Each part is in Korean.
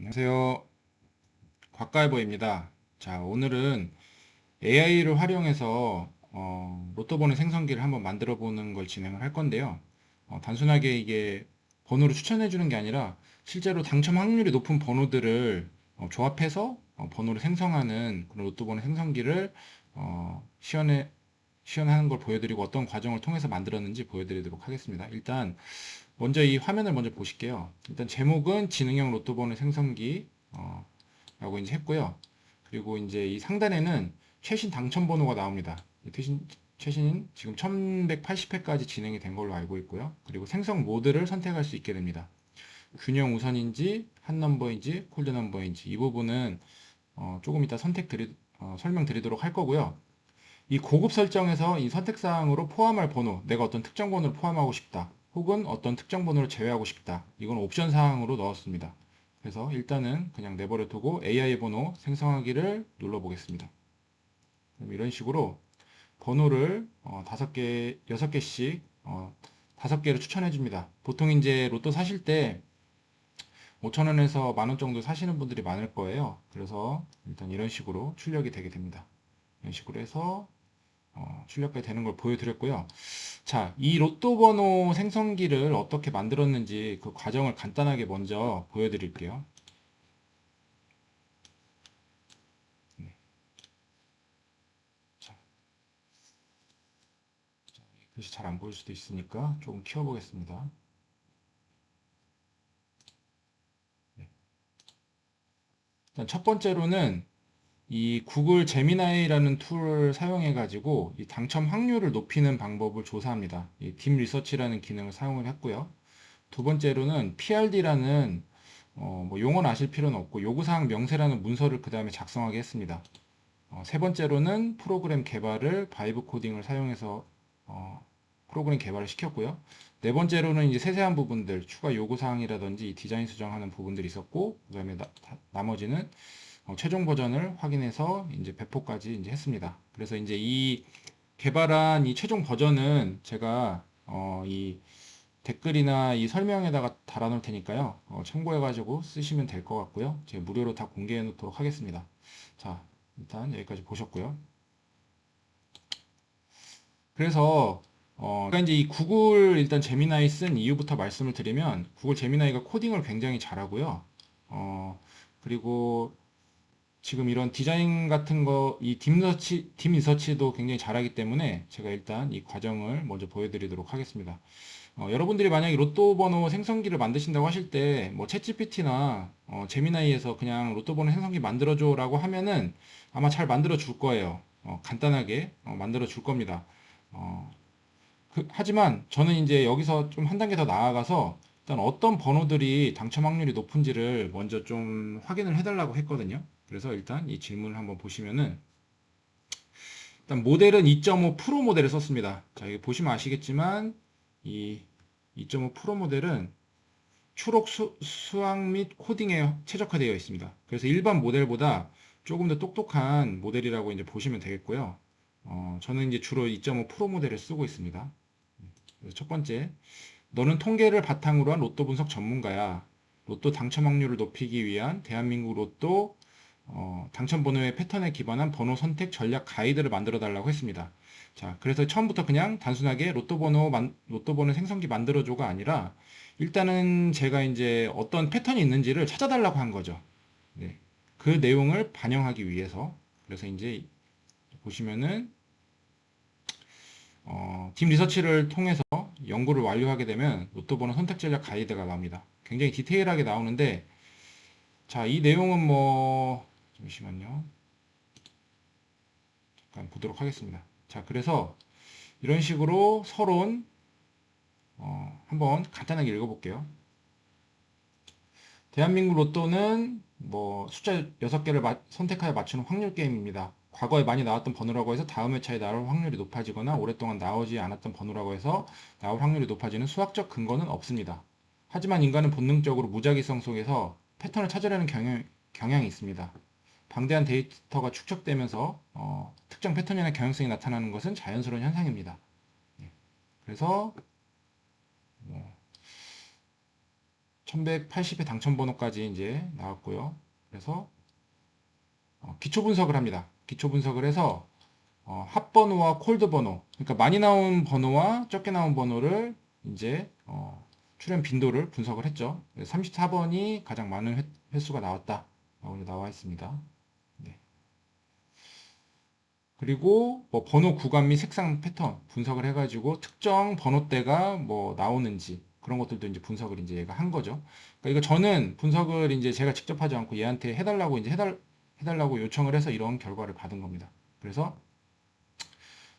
안녕하세요. 곽가이버입니다. 자, 오늘은 AI를 활용해서 로또 번호 생성기를 한번 만들어 보는 걸 진행을 할 건데요. 단순하게 이게 번호를 추천해 주는 게 아니라 실제로 당첨 확률이 높은 번호들을 조합해서 번호를 생성하는 그런 로또 번호 생성기를 시연하는 걸 보여드리고 어떤 과정을 통해서 만들었는지 보여드리도록 하겠습니다. 일단 먼저 이 화면을 먼저 보실게요. 일단 제목은 지능형 로또 번호 생성기 라고 이제 했고요. 그리고 이제 이 상단에는 최신 당첨 번호가 나옵니다. 최신 지금 1180회까지 진행이 된 걸로 알고 있고요. 그리고 생성 모드를 선택할 수 있게 됩니다. 균형 우선인지 한 넘버인지 콜드 넘버인지 이 부분은 조금 이따 설명드리도록 할 거고요. 이 고급 설정에서 이 선택사항으로 포함할 번호, 내가 어떤 특정 번호를 포함하고 싶다. 혹은 어떤 특정 번호를 제외하고 싶다. 이건 옵션 사항으로 넣었습니다. 그래서 일단은 그냥 내버려 두고 AI 번호 생성하기를 눌러 보겠습니다. 이런 식으로 번호를 5개, 6개씩 5개를 추천해 줍니다. 보통 이제 로또 사실 때 5,000원에서 만 원 정도 사시는 분들이 많을 거예요. 그래서 일단 이런 식으로 출력이 되게 됩니다. 이런 식으로 해서 출력이 되는 걸 보여드렸고요. 자, 이 로또 번호 생성기를 어떻게 만들었는지 그 과정을 간단하게 먼저 보여드릴게요. 네. 자, 글씨 잘 안 보일 수도 있으니까 조금 키워보겠습니다. 네. 일단 첫 번째로는 이 구글 제미나이라는 툴을 사용해 가지고 이 당첨 확률을 높이는 방법을 조사합니다. 이 딥 리서치라는 기능을 사용을 했고요. 두 번째로는 PRD라는 뭐 용어는 아실 필요는 없고 요구사항 명세라는 문서를 그 다음에 작성하게 했습니다. 세 번째로는 프로그램 개발을 바이브 코딩을 사용해서 프로그램 개발을 시켰고요. 네 번째로는 이제 세세한 부분들, 추가 요구사항이라든지 디자인 수정하는 부분들이 있었고, 그 다음에 나머지는 최종 버전을 확인해서 이제 배포까지 이제 했습니다. 그래서 이제 이 개발한 이 최종 버전은 제가 이 댓글이나 이 설명에다가 달아놓을 테니까요. 참고해가지고 쓰시면 될 것 같고요. 제가 무료로 다 공개해 놓도록 하겠습니다. 자, 일단 여기까지 보셨고요. 그래서 그러니까 이제 이 구글 일단 제미나이 쓴 이유부터 말씀을 드리면 구글 제미나이가 코딩을 굉장히 잘하고요. 그리고 지금 이런 디자인 같은 거, 이 딥리서치도 굉장히 잘하기 때문에 제가 일단 이 과정을 먼저 보여드리도록 하겠습니다. 여러분들이 만약에 로또 번호 생성기를 만드신다고 하실 때, 뭐, 챗GPT나, 제미나이에서 그냥 로또 번호 생성기 만들어줘라고 하면은 아마 잘 만들어 줄 거예요. 간단하게, 만들어 줄 겁니다. 어, 하지만 저는 이제 여기서 좀 한 단계 더 나아가서 일단 어떤 번호들이 당첨 확률이 높은지를 먼저 좀 확인을 해달라고 했거든요. 그래서 일단 이 질문을 한번 보시면은 일단 모델은 2.5 프로 모델을 썼습니다. 자, 여기 보시면 아시겠지만 이 2.5 프로 모델은 추록 수학 및 코딩에 최적화되어 있습니다. 그래서 일반 모델보다 조금 더 똑똑한 모델이라고 이제 보시면 되겠고요. 저는 이제 주로 2.5 프로 모델을 쓰고 있습니다. 그래서 첫 번째, 너는 통계를 바탕으로 한 로또 분석 전문가야. 로또 당첨 확률을 높이기 위한 대한민국 로또 당첨 번호의 패턴에 기반한 번호 선택 전략 가이드를 만들어 달라고 했습니다. 자, 그래서 처음부터 그냥 단순하게 로또 번호 생성기 만들어줘가 아니라 일단은 제가 이제 어떤 패턴이 있는지를 찾아달라고 한 거죠. 네. 그 내용을 반영하기 위해서. 그래서 이제 보시면은 딥 리서치를 통해서 연구를 완료하게 되면 로또 번호 선택 전략 가이드가 나옵니다. 굉장히 디테일하게 나오는데, 자, 이 내용은 뭐, 잠시만요. 잠깐 보도록 하겠습니다. 자, 그래서 이런 식으로 서론, 한번 간단하게 읽어볼게요. 대한민국 로또는 뭐 숫자 6개를 선택하여 맞추는 확률 게임입니다. 과거에 많이 나왔던 번호라고 해서 다음 회차에 나올 확률이 높아지거나 오랫동안 나오지 않았던 번호라고 해서 나올 확률이 높아지는 수학적 근거는 없습니다. 하지만 인간은 본능적으로 무작위성 속에서 패턴을 찾으려는 경향이 있습니다. 방대한 데이터가 축적되면서 특정 패턴이나 경향성이 나타나는 것은 자연스러운 현상입니다. 예. 그래서 1180의 당첨 번호까지 이제 나왔고요. 그래서 기초 분석을 합니다. 기초 분석을 해서 핫 번호와 콜드 번호, 그러니까 많이 나온 번호와 적게 나온 번호를 이제 출현 빈도를 분석을 했죠. 34번이 가장 많은 횟수가 나왔다라고 나와 있습니다. 네. 그리고 뭐 번호 구간 및 색상 패턴 분석을 해가지고 특정 번호대가 뭐 나오는지 그런 것들도 이제 분석을 이제 얘가 한 거죠. 그러니까 이거 저는 분석을 이제 제가 직접 하지 않고 얘한테 해달라고 이제 해달라고 요청을 해서 이런 결과를 받은 겁니다. 그래서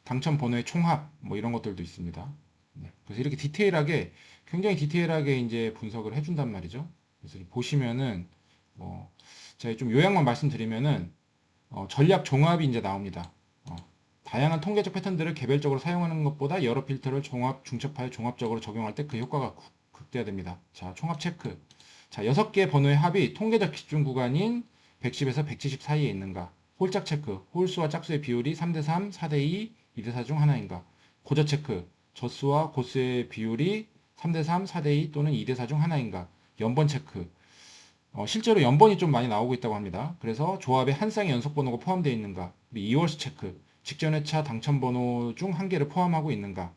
당첨 번호의 총합 뭐 이런 것들도 있습니다. 네. 그래서 이렇게 디테일하게 굉장히 디테일하게 이제 분석을 해준단 말이죠. 그래서 보시면은 뭐 제가 좀 요약만 말씀드리면은 전략 종합이 이제 나옵니다. 다양한 통계적 패턴들을 개별적으로 사용하는 것보다 여러 필터를 중첩하여 종합적으로 적용할 때 그 효과가 극대화됩니다. 자, 총합 체크. 자, 6개의 번호의 합이 통계적 기준 구간인 110에서 170 사이에 있는가? 홀짝 체크. 홀수와 짝수의 비율이 3대3, 4대2, 2대4 중 하나인가? 고저 체크. 젖수와 고수의 비율이 3대3, 4대2 또는 2대4 중 하나인가? 연번 체크. 실제로 연번이 좀 많이 나오고 있다고 합니다. 그래서 조합에 한 쌍의 연속 번호가 포함되어 있는가? 2월수 체크. 직전 회차 당첨 번호 중 한 개를 포함하고 있는가?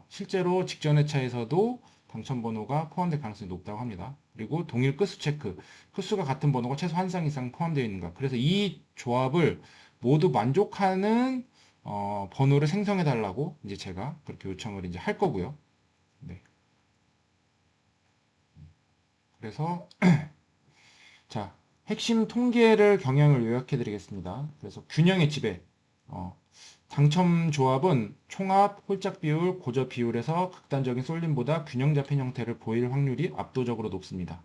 실제로 직전 회차에서도 당첨 번호가 포함될 가능성이 높다고 합니다. 그리고 동일 끝수 체크. 끝수가 같은 번호가 최소 한 쌍 이상 포함되어 있는가? 그래서 이 조합을 모두 만족하는 번호를 생성해 달라고 이제 제가 그렇게 요청을 이제 할 거고요. 네. 그래서 자, 핵심 통계를 경향을 요약해 드리겠습니다. 그래서 균형의 지배. 당첨 조합은 총합, 홀짝 비율, 고저 비율에서 극단적인 쏠림보다 균형 잡힌 형태를 보일 확률이 압도적으로 높습니다.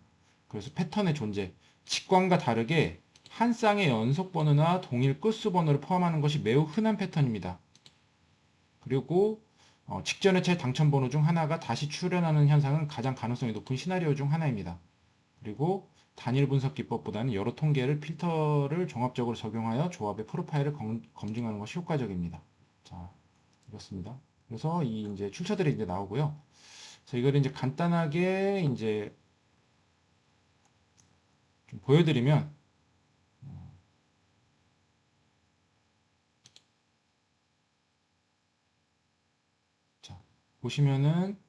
그래서 패턴의 존재. 직관과 다르게 한 쌍의 연속 번호나 동일 끝수 번호를 포함하는 것이 매우 흔한 패턴입니다. 그리고 직전 회차의 당첨 번호 중 하나가 다시 출현하는 현상은 가장 가능성이 높은 시나리오 중 하나입니다. 그리고 단일 분석 기법보다는 여러 통계를 필터를 종합적으로 적용하여 조합의 프로파일을 검증하는 것이 효과적입니다. 자, 이렇습니다. 그래서 이 이제 출처들이 이제 나오고요. 그래서 이걸 이제 간단하게 이제 좀 보여드리면, 자, 보시면은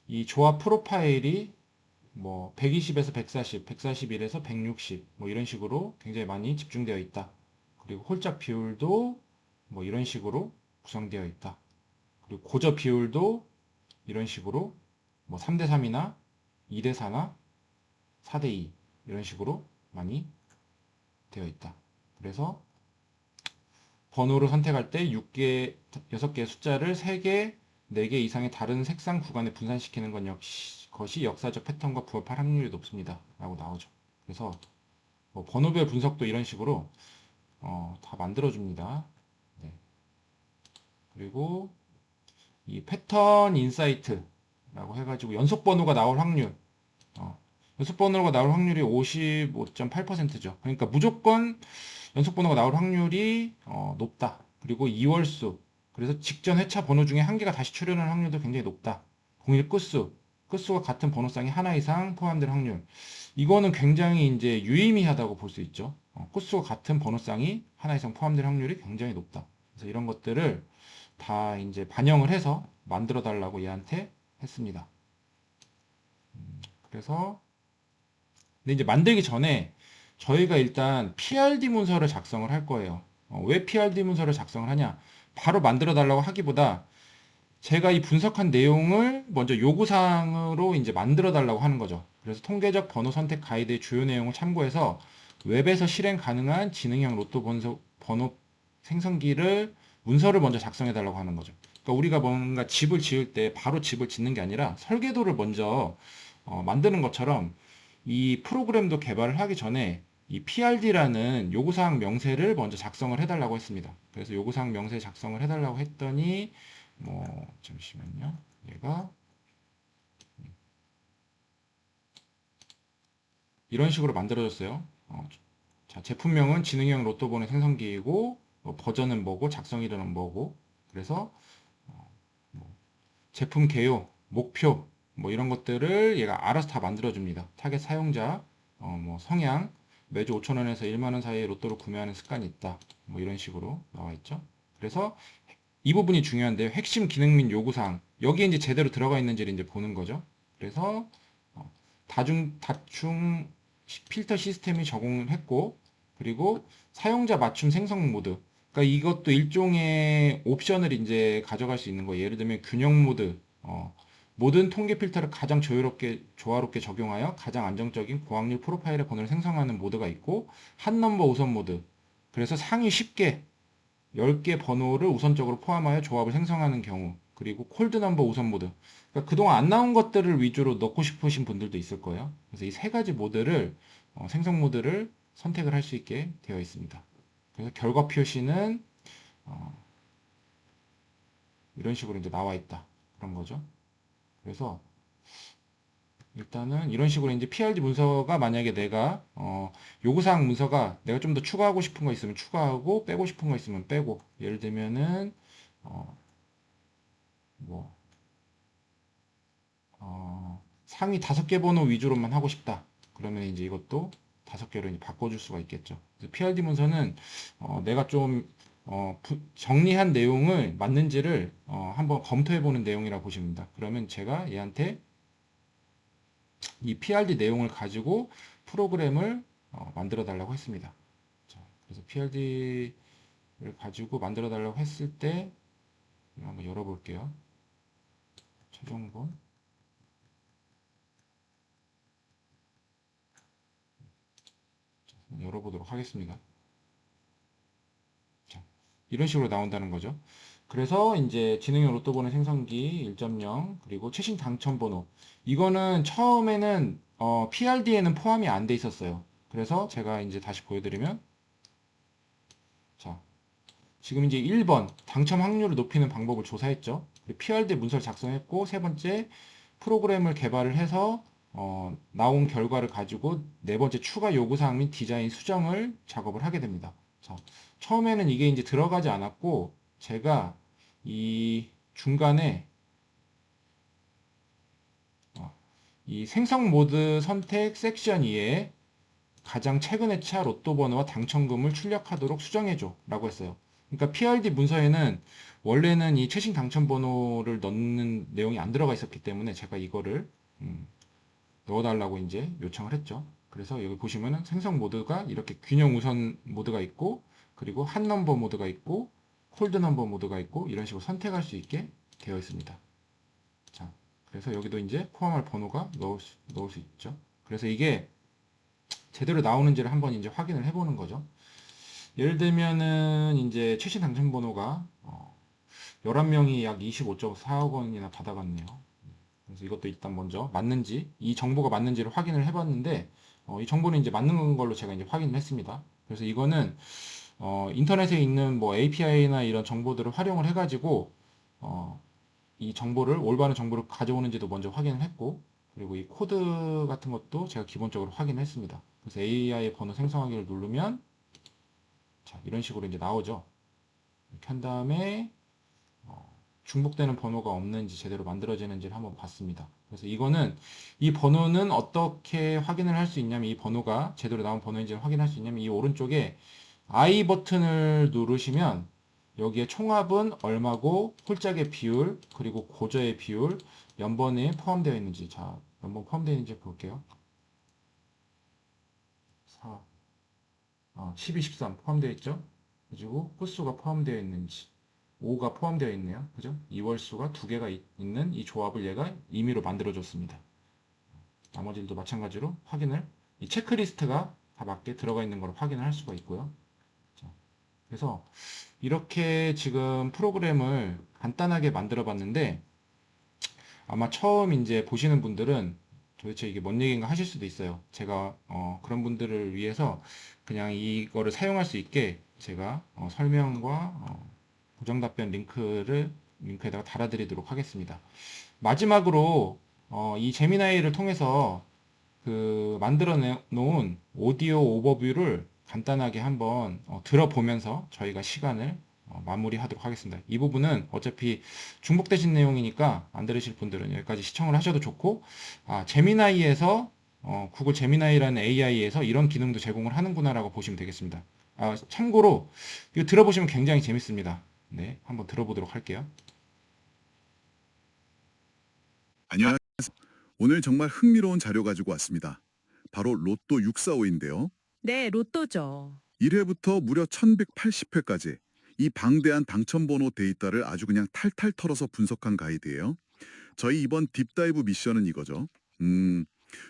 이 조합 프로파일이 뭐 120에서 140, 141에서 160, 뭐 이런 식으로 굉장히 많이 집중되어 있다. 그리고 홀짝 비율도 뭐 이런 식으로 구성되어 있다. 그리고 고저 비율도 이런 식으로 뭐 3대3이나 2대4나 4대2 이런 식으로 많이 되어 있다. 그래서 번호를 선택할 때 6개, 6개의 숫자를 3개, 4개 이상의 다른 색상 구간에 분산시키는 것이 역사적 패턴과 부합할 확률이 높습니다. 라고 나오죠. 그래서 뭐 번호별 분석도 이런 식으로 다 만들어줍니다. 네. 그리고 이 패턴 인사이트라고 해가지고 연속 번호가 나올 확률, 연속 번호가 나올 확률이 55.8%죠. 그러니까 무조건 연속 번호가 나올 확률이 높다. 그리고 2월수, 그래서 직전 회차 번호 중에 한 개가 다시 출현할 확률도 굉장히 높다. 공일 끝수, 끝수가 같은 번호쌍이 하나 이상 포함될 확률. 이거는 굉장히 이제 유의미하다고 볼 수 있죠. 끝수가 같은 번호쌍이 하나 이상 포함될 확률이 굉장히 높다. 그래서 이런 것들을 다 이제 반영을 해서 만들어 달라고 얘한테 했습니다. 그래서 근데 이제 만들기 전에 저희가 일단 PRD 문서를 작성을 할 거예요. 왜 PRD 문서를 작성을 하냐? 바로 만들어 달라고 하기보다 제가 이 분석한 내용을 먼저 요구사항으로 이제 만들어 달라고 하는 거죠. 그래서 통계적 번호 선택 가이드의 주요 내용을 참고해서 웹에서 실행 가능한 지능형 로또 번호 생성기를 문서를 먼저 작성해 달라고 하는 거죠. 그러니까 우리가 뭔가 집을 지을 때 바로 집을 짓는 게 아니라 설계도를 먼저 만드는 것처럼 이 프로그램도 개발을 하기 전에 이 PRD라는 요구사항 명세를 먼저 작성을 해달라고 했습니다. 그래서 요구사항 명세 작성을 해달라고 했더니 뭐 잠시만요. 얘가 이런 식으로 만들어졌어요. 자, 제품명은 지능형 로또번호 생성기이고 버전은 뭐고 작성 이름은 뭐고 그래서 뭐 제품 개요, 목표, 뭐 이런 것들을 얘가 알아서 다 만들어줍니다. 타겟 사용자, 뭐 성향, 매주 5,000원에서 1만 원 사이에 로또를 구매하는 습관이 있다. 뭐 이런 식으로 나와 있죠. 그래서 이 부분이 중요한데요. 핵심 기능 및 요구사항. 여기에 이제 제대로 들어가 있는지를 이제 보는 거죠. 그래서 다중 필터 시스템이 적용을 했고, 그리고 사용자 맞춤 생성 모드. 그러니까 이것도 일종의 옵션을 이제 가져갈 수 있는 거예요. 예를 들면 균형 모드, 모든 통계 필터를 가장 조화롭게 적용하여 가장 안정적인 고확률 프로파일의 번호를 생성하는 모드가 있고, 한 넘버 우선 모드. 그래서 상위 10개, 10개 번호를 우선적으로 포함하여 조합을 생성하는 경우. 그리고 콜드 넘버 우선 모드. 그러니까 그동안 안 나온 것들을 위주로 넣고 싶으신 분들도 있을 거예요. 그래서 이 세 가지 모드를, 생성 모드를 선택을 할 수 있게 되어 있습니다. 그래서 결과 표시는 어, 이런 식으로 이제 나와 있다. 그런 거죠. 그래서 일단은 이런 식으로 이제 PRD 문서가 만약에 내가 요구사항 문서가 내가 좀 더 추가하고 싶은 거 있으면 추가하고 빼고 싶은 거 있으면 빼고, 예를 들면은 어, 뭐 상위 5개 번호 위주로만 하고 싶다. 그러면 이제 이것도 5개로 이제 바꿔줄 수가 있겠죠. 그래서 PRD 문서는 내가 좀 정리한 내용을 맞는지를 한번 검토해 보는 내용이라고 보시면 됩니다. 그러면 제가 얘한테 이 PRD 내용을 가지고 프로그램을 만들어 달라고 했습니다. 자, 그래서 PRD를 가지고 만들어 달라고 했을 때 이거 한번 열어볼게요. 최종본 열어보도록 하겠습니다. 자, 이런 식으로 나온다는 거죠. 그래서 이제 지능형 로또 번호 생성기 1.0 그리고 최신 당첨 번호, 이거는 처음에는 PRD에는 포함이 안 돼 있었어요. 그래서 제가 이제 다시 보여드리면, 자, 지금 이제 1번 당첨 확률을 높이는 방법을 조사했죠. PRD 문서를 작성했고, 세 번째 프로그램을 개발을 해서 나온 결과를 가지고 네 번째 추가 요구사항 및 디자인 수정을 작업을 하게 됩니다. 자, 처음에는 이게 이제 들어가지 않았고, 제가 이 중간에 이 생성 모드 선택 섹션 2에 가장 최근 회차 로또 번호와 당첨금을 출력하도록 수정해줘 라고 했어요. 그러니까 PRD 문서에는 원래는 이 최신 당첨 번호를 넣는 내용이 안 들어가 있었기 때문에 제가 이거를 넣어달라고 이제 요청을 했죠. 그래서 여기 보시면은 생성 모드가 이렇게 균형 우선 모드가 있고, 그리고 한 넘버 모드가 있고, 콜드 넘버 모드가 있고, 이런 식으로 선택할 수 있게 되어 있습니다. 자, 그래서 여기도 이제 포함할 번호가 넣을 수 있죠. 그래서 이게 제대로 나오는지를 한번 이제 확인을 해보는 거죠. 예를 들면은 이제 최신 당첨 번호가 11명이 약 25.4억 원이나 받아갔네요. 그래서 이것도 일단 먼저 맞는지, 이 정보가 맞는지를 확인을 해봤는데, 이 정보는 이제 맞는 걸로 제가 이제 확인을 했습니다. 그래서 이거는 인터넷에 있는 뭐 API나 이런 정보들을 활용을 해가지고 이 정보를, 올바른 정보를 가져오는지도 먼저 확인을 했고, 그리고 이 코드 같은 것도 제가 기본적으로 확인했습니다. 그래서 AI 번호 생성하기를 누르면, 자, 이런 식으로 이제 나오죠. 이렇게 한 다음에 중복되는 번호가 없는지, 제대로 만들어지는지를 한번 봤습니다. 그래서 이 번호는 어떻게 확인을 할 수 있냐면, 이 번호가 제대로 나온 번호인지를 확인할 수 있냐면, 이 오른쪽에 I 버튼을 누르시면 여기에 총합은 얼마고, 홀짝의 비율, 그리고 고저의 비율, 연번에 포함되어 있는지, 자, 연번 포함되어 있는지 볼게요. 4, 12, 13 포함되어 있죠? 그리고 홀수가 포함되어 있는지, 5가 포함되어 있네요. 그죠? 2월수가 두 개가 있는 이 조합을 얘가 임의로 만들어줬습니다. 나머지들도 마찬가지로 확인을, 이 체크리스트가 다 맞게 들어가 있는 걸 확인을 할 수가 있고요. 자, 그래서 이렇게 지금 프로그램을 간단하게 만들어 봤는데, 아마 처음 이제 보시는 분들은 도대체 이게 뭔 얘기인가 하실 수도 있어요. 제가 그런 분들을 위해서 그냥 이거를 사용할 수 있게 제가 설명과 고정 답변 링크에다가 달아드리도록 하겠습니다. 마지막으로 이 제미나이를 통해서 그 만들어 놓은 오디오 오버뷰를 간단하게 한번 들어보면서 저희가 시간을 마무리하도록 하겠습니다. 이 부분은 어차피 중복되신 내용이니까 안 들으실 분들은 여기까지 시청을 하셔도 좋고, 제미나이에서 구글 제미나이라는 AI에서 이런 기능도 제공을 하는구나라고 보시면 되겠습니다. 참고로 이거 들어보시면 굉장히 재밌습니다. 네, 한번 들어보도록 할게요. 안녕하세요. 오늘 정말 흥미로운 자료 가지고 왔습니다. 바로 로또 645인데요. 네, 로또죠. 1회부터 무려 1180회까지 이 방대한 당첨번호 데이터를 아주 그냥 탈탈 털어서 분석한 가이드예요. 저희 이번 딥다이브 미션은 이거죠.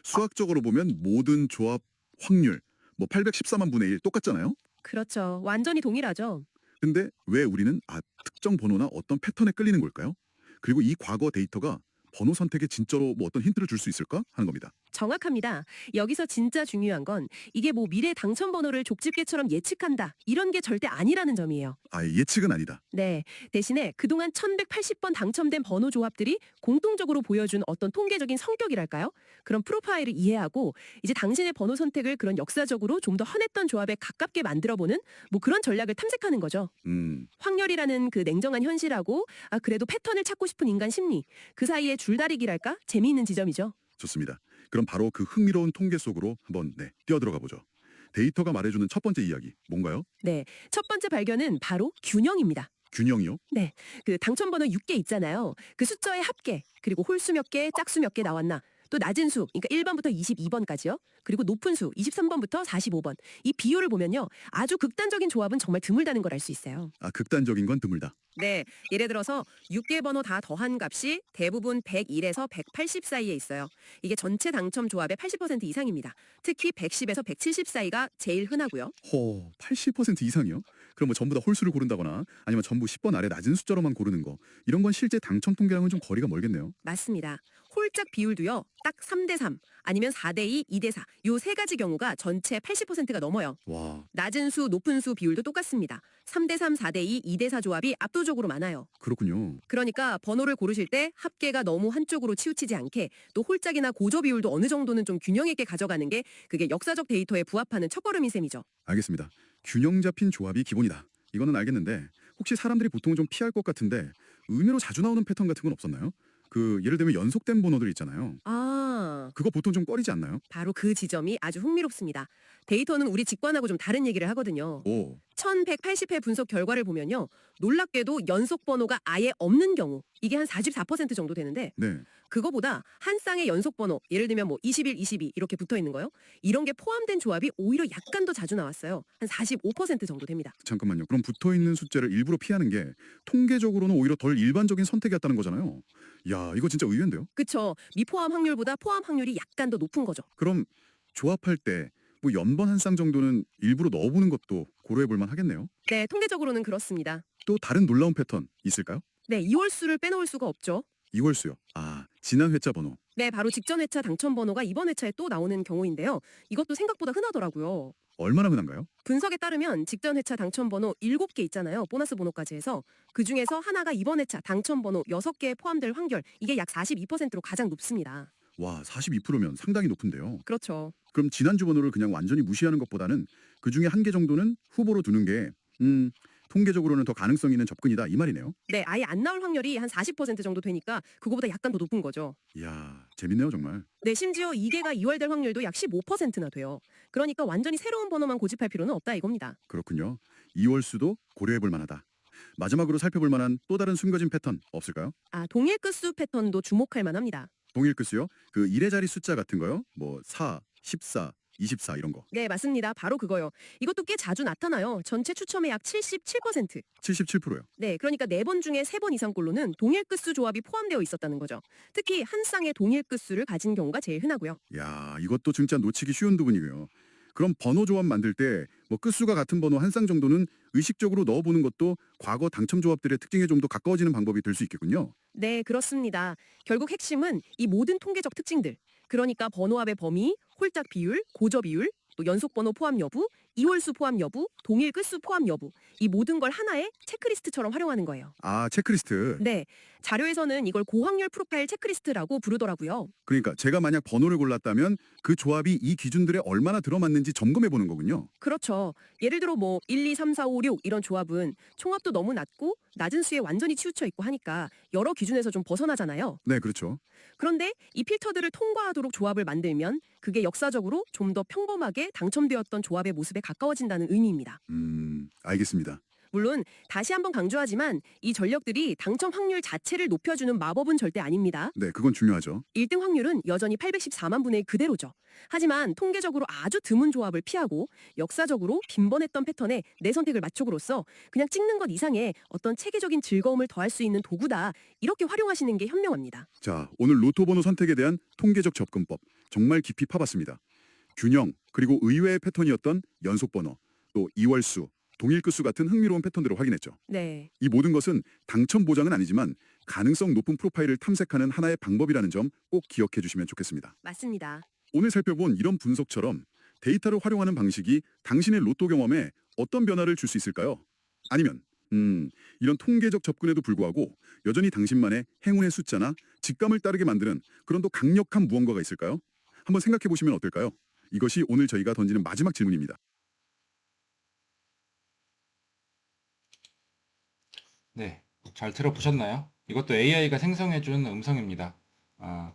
수학적으로 보면 모든 조합 확률, 뭐 814만 분의 1 똑같잖아요. 그렇죠. 완전히 동일하죠. 근데 왜 우리는 특정 번호나 어떤 패턴에 끌리는 걸까요? 그리고 이 과거 데이터가 번호 선택에 진짜로 뭐 어떤 힌트를 줄 수 있을까 하는 겁니다. 정확합니다. 여기서 진짜 중요한 건 이게 뭐 미래 당첨 번호를 족집게처럼 예측한다. 이런 게 절대 아니라는 점이에요. 예측은 아니다. 네. 대신에 그동안 1180번 당첨된 번호 조합들이 공통적으로 보여준 어떤 통계적인 성격이랄까요? 그런 프로파일을 이해하고 이제 당신의 번호 선택을 그런 역사적으로 좀 더 흔했던 조합에 가깝게 만들어보는 뭐 그런 전략을 탐색하는 거죠. 확률이라는 그 냉정한 현실하고 그래도 패턴을 찾고 싶은 인간 심리. 그 사이에 줄다리기랄까? 재미있는 지점이죠. 좋습니다. 그럼 바로 그 흥미로운 통계 속으로 한번 뛰어들어가 보죠. 데이터가 말해주는 첫 번째 이야기 뭔가요? 네. 첫 번째 발견은 바로 균형입니다. 균형이요? 네. 그 당첨번호 6개 있잖아요. 그 숫자의 합계, 그리고 홀수 몇 개, 짝수 몇 개 나왔나. 또 낮은 수, 그러니까 1번부터 22번까지요. 그리고 높은 수, 23번부터 45번. 이 비율을 보면요. 아주 극단적인 조합은 정말 드물다는 걸 알 수 있어요. 극단적인 건 드물다. 네. 예를 들어서 6개 번호 다 더한 값이 대부분 101에서 180 사이에 있어요. 이게 전체 당첨 조합의 80% 이상입니다. 특히 110에서 170 사이가 제일 흔하고요. 80% 이상이요? 그럼 뭐 전부 다 홀수를 고른다거나 아니면 전부 10번 아래 낮은 숫자로만 고르는 거 이런 건 실제 당첨 통계랑은 좀 거리가 멀겠네요. 맞습니다. 홀짝 비율도요. 딱 3대3 아니면 4대2, 2대4 요 세 가지 경우가 전체 80%가 넘어요. 와, 낮은 수, 높은 수 비율도 똑같습니다. 3대3, 4대2, 2대4 조합이 압도적으로 많아요. 그렇군요. 그러니까 번호를 고르실 때 합계가 너무 한쪽으로 치우치지 않게 또 홀짝이나 고조 비율도 어느 정도는 좀 균형 있게 가져가는 게 그게 역사적 데이터에 부합하는 첫걸음인 셈이죠. 알겠습니다. 균형 잡힌 조합이 기본이다. 이거는 알겠는데 혹시 사람들이 보통 좀 피할 것 같은데 의외로 자주 나오는 패턴 같은 건 없었나요? 예를 들면 연속된 번호들 있잖아요. 그거 보통 좀 꺼리지 않나요? 바로 그 지점이 아주 흥미롭습니다. 데이터는 우리 직관하고 좀 다른 얘기를 하거든요. 오, 1180회 분석 결과를 보면요. 놀랍게도 연속 번호가 아예 없는 경우 이게 한 44% 정도 되는데 네. 그거보다 한 쌍의 연속 번호 예를 들면 뭐 21, 22 이렇게 붙어 있는 거요. 이런 게 포함된 조합이 오히려 약간 더 자주 나왔어요. 한 45% 정도 됩니다. 잠깐만요. 그럼 붙어있는 숫자를 일부러 피하는 게 통계적으로는 오히려 덜 일반적인 선택이었다는 거잖아요. 야, 이거 진짜 의외인데요? 그쵸. 미포함 확률보다 포함 확률이 약간 더 높은 거죠. 그럼 조합할 때 뭐 연번 한 쌍 정도는 일부러 넣어보는 것도 고려해볼 만 하겠네요. 네, 통계적으로는 그렇습니다. 또 다른 놀라운 패턴 있을까요? 네, 2월수를 빼놓을 수가 없죠. 이월수요. 지난 회차 번호. 네, 바로 직전 회차 당첨 번호가 이번 회차에 또 나오는 경우인데요. 이것도 생각보다 흔하더라고요. 얼마나 흔한가요? 분석에 따르면 직전 회차 당첨 번호 7개 있잖아요. 보너스 번호까지 해서 그중에서 하나가 이번 회차 당첨 번호 6개에 포함될 확률 이게 약 42%로 가장 높습니다. 와, 42%면 상당히 높은데요. 그렇죠. 그럼 지난주 번호를 그냥 완전히 무시하는 것보다는 그중에 한 개 정도는 후보로 두는 게 통계적으로는 더 가능성 있는 접근이다 이 말이네요. 네, 아예 안 나올 확률이 한 40% 정도 되니까 그거보다 약간 더 높은 거죠. 이야, 재밌네요 정말. 네, 심지어 2개가 이월될 확률도 약 15%나 돼요. 그러니까 완전히 새로운 번호만 고집할 필요는 없다 이겁니다. 그렇군요. 이월수도 고려해볼 만하다. 마지막으로 살펴볼 만한 또 다른 숨겨진 패턴 없을까요? 동일 끝수 패턴도 주목할 만합니다. 동일 끝수요? 그 1의 자리 숫자 같은 거요? 뭐 4, 14, 24 이런 거. 네, 맞습니다. 바로 그거요. 이것도 꽤 자주 나타나요. 전체 추첨의 약 77%. 77%요. 네, 그러니까 4번 중에 3번 이상꼴로는 동일 끝수 조합이 포함되어 있었다는 거죠. 특히 한 쌍의 동일 끝수를 가진 경우가 제일 흔하고요. 야, 이것도 진짜 놓치기 쉬운 부분이고요. 그럼 번호 조합 만들 때 뭐 끝수가 같은 번호 한 쌍 정도는 의식적으로 넣어보는 것도 과거 당첨 조합들의 특징에 좀 더 가까워지는 방법이 될 수 있겠군요. 네, 그렇습니다. 결국 핵심은 이 모든 통계적 특징들. 그러니까 번호합의 범위, 홀짝 비율, 고저 비율, 또 연속 번호 포함 여부, 이월수 포함 여부, 동일 끝수 포함 여부. 이 모든 걸 하나의 체크리스트처럼 활용하는 거예요. 체크리스트. 네, 자료에서는 이걸 고확률 프로파일 체크리스트라고 부르더라고요. 그러니까 제가 만약 번호를 골랐다면 그 조합이 이 기준들에 얼마나 들어맞는지 점검해 보는 거군요. 그렇죠. 예를 들어 뭐 1, 2, 3, 4, 5, 6 이런 조합은 총합도 너무 낮고 낮은 수에 완전히 치우쳐 있고 하니까 여러 기준에서 좀 벗어나잖아요. 네, 그렇죠. 그런데 이 필터들을 통과하도록 조합을 만들면 그게 역사적으로 좀 더 평범하게 당첨되었던 조합의 모습에 가까워진다는 의미입니다. 알겠습니다. 물론 다시 한번 강조하지만 이 전력들이 당첨 확률 자체를 높여주는 마법은 절대 아닙니다. 네, 그건 중요하죠. 1등 확률은 여전히 814만 분의 1 그대로죠. 하지만 통계적으로 아주 드문 조합을 피하고 역사적으로 빈번했던 패턴에 내 선택을 맞춰으로써 그냥 찍는 것 이상의 어떤 체계적인 즐거움을 더할 수 있는 도구다. 이렇게 활용하시는 게 현명합니다. 자, 오늘 로또 번호 선택에 대한 통계적 접근법 정말 깊이 파봤습니다. 균형, 그리고 의외의 패턴이었던 연속 번호, 또 이월수, 동일 끝수 같은 흥미로운 패턴들을 확인했죠. 네. 이 모든 것은 당첨 보장은 아니지만 가능성 높은 프로파일을 탐색하는 하나의 방법이라는 점 꼭 기억해 주시면 좋겠습니다. 맞습니다. 오늘 살펴본 이런 분석처럼 데이터를 활용하는 방식이 당신의 로또 경험에 어떤 변화를 줄 수 있을까요? 아니면 이런 통계적 접근에도 불구하고 여전히 당신만의 행운의 숫자나 직감을 따르게 만드는 그런 또 강력한 무언가가 있을까요? 한번 생각해 보시면 어떨까요? 이것이 오늘 저희가 던지는 마지막 질문입니다. 네, 잘 들어보셨나요? 이것도 AI가 생성해준 음성입니다. 아,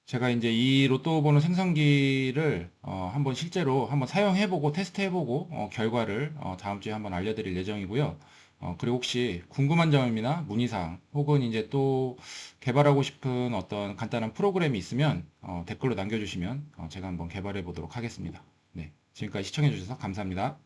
제가 이제 이 로또 번호 생성기를 한번 실제로 한번 사용해보고 테스트해보고 결과를 다음 주에 한번 알려드릴 예정이고요. 그리고 혹시 궁금한 점이나 문의사항 혹은 이제 또 개발하고 싶은 어떤 간단한 프로그램이 있으면 댓글로 남겨주시면 제가 한번 개발해 보도록 하겠습니다. 네, 지금까지 시청해주셔서 감사합니다.